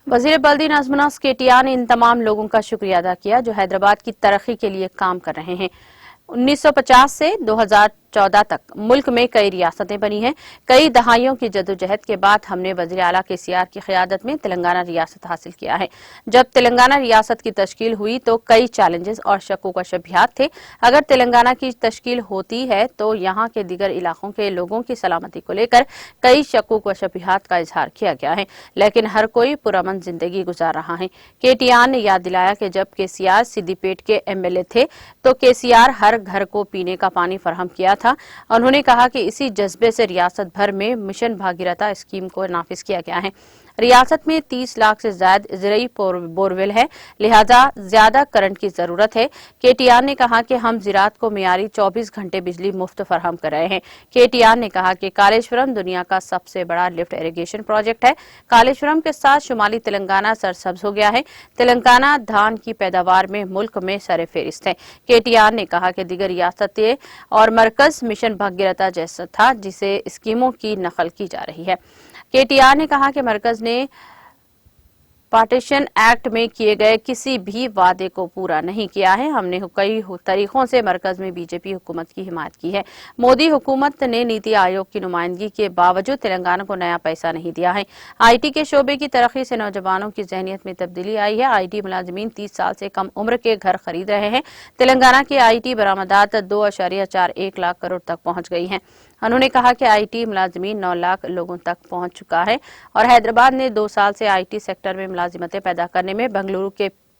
वजीर बल्दी नजमनास KTR ने इन तमाम लोगों का शुक्रिया अदा किया जो हैदराबाद की तरक्की के लिए काम कर रहे हैं। 1950 से 2014 तक मुल्क में कई रियासतें बनी हैं। कई दहाइयों की जद्दोजहद के बाद हमने वजीर आला KCR की क़यादत में तेलंगाना रियासत हासिल किया है। जब तेलंगाना रियासत की तश्कील हुई तो कई चैलेंजेस और शक्कों का शबिहात थे। अगर तेलंगाना की तश्कील होती है तो यहाँ के दीगर इलाकों के लोगों की सलामती को लेकर कई शक्कों व शबिहात का इजहार किया गया है, लेकिन हर कोई पुरअमन जिंदगी गुजार रहा है। KTR ने याद दिलाया कि जब KCR सिद्दीपेट के MLA थे तो KCR हर घर को पीने का पानी फराहम किया था। उन्होंने कहा कि इसी जज्बे से रियासत भर में मिशन भागीरथ स्कीम को नाफिज किया गया है। रियासत में 30 लाख से ज्यादा ज़रई बोरवेल है, लिहाजा ज्यादा करंट की जरूरत है। KTR ने कहा कि हम ज़राअत को मियारी 24 घंटे बिजली मुफ्त फराहम कर रहे हैं। KTR ने कहा कि कालेश्वरम दुनिया का सबसे बड़ा लिफ्ट इरिगेशन प्रोजेक्ट है। कालेश्वरम के साथ शुमाली तेलंगाना सरसब्ज हो गया है। तेलंगाना धान की पैदावार में मुल्क में सर-ए-फेरिस्त है। KTR ने कहा कि दीगर रियासतें और मरकज मिशन भागीरथ जैसा था जिसे स्कीमों की नकल की जा रही है। KTR ने कहा कि मरकज ने पार्टीशन एक्ट में किए गए किसी भी वादे को पूरा नहीं किया है। हमने कई तरीकों से मरकज में बीजेपी हुकूमत की हिमायत की है। मोदी हुकूमत ने नीति आयोग की नुमाइंदगी के बावजूद तेलंगाना को नया पैसा नहीं दिया है। IT के शोबे की तरक्की से नौजवानों की जहनीत में तब्दीली आई है। IT मुलाजिमीन 30 साल से कम उम्र के घर खरीद रहे हैं। तेलंगाना की IT बरामदात 2.41 लाख करोड़ तक पहुंच गई हैं। उन्होंने कहा कि IT मुलाजिमीन 9 लाख लोगों तक पहुंच चुका है और हैदराबाद ने 2 साल से IT सेक्टर में मुलाजिमतें पैदा करने में बेंगलुरु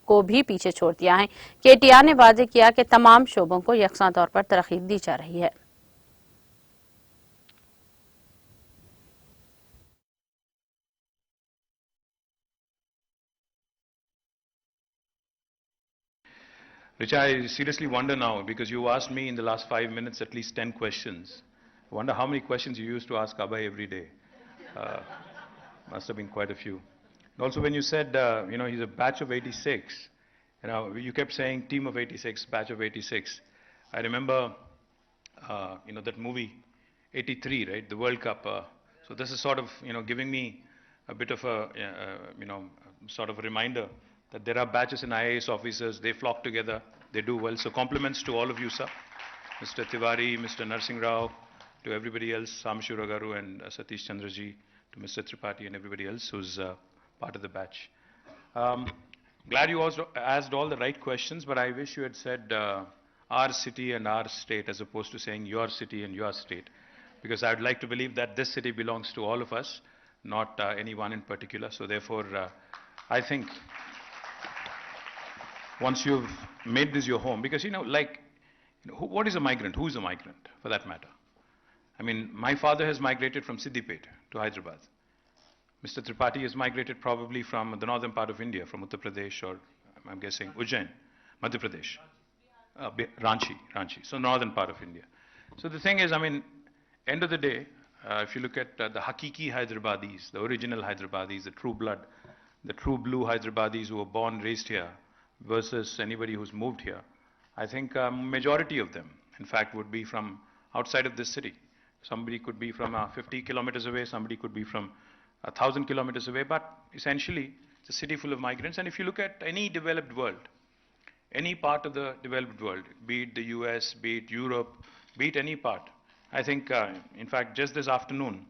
को भी पीछे छोड़ दिया है। KTR ने वाजे किया कि तमाम शोबों को यकसा तौर पर तरक्की दी जा रही है। Which I seriously wonder now, because you asked me in the last 5 minutes at least 10 questions. I wonder how many questions you used to ask Abhay every day. Uh, must have been quite a few. And also when you said, he's a batch of 86, you kept saying team of 86, batch of 86. I remember, that movie, 83, right, the World Cup. So this is sort of, giving me a bit of a, sort of a reminder that there are batches in IAS officers, they flock together, they do well. So compliments to all of you, sir. Mr. Tiwari, Mr. Narsingh Rao, to everybody else, Samshura Garu and Satish Chandraji, to Mr. Tripathi and everybody else who's part of the batch. Glad you also asked all the right questions, but I wish you had said our city and our state as opposed to saying your city and your state, because I would like to believe that this city belongs to all of us, not any one in particular. So therefore, I think once you've made this your home, because what is a migrant? Who is a migrant, for that matter? I mean, my father has migrated from Siddipet to Hyderabad. Mr. Tripathi has migrated probably from the northern part of India, from Uttar Pradesh, or I'm guessing Ujjain, Madhya Pradesh, Ranchi, so northern part of India. So the thing is, end of the day, if you look at the Hakiki Hyderabadis, the original Hyderabadis, the true blood, the true blue Hyderabadis who were born, raised here, versus anybody who's moved here, I think majority of them, in fact, would be from outside of this city. Somebody could be from 50 kilometers away, somebody could be from 1,000 kilometers away, but essentially it's a city full of migrants. And if you look at any developed world, any part of the developed world, be it the US, be it Europe, be it any part, I think, in fact, just this afternoon,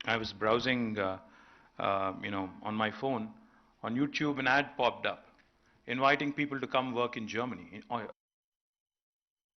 I was browsing, on my phone, on YouTube, an ad popped up inviting people to come work in Germany,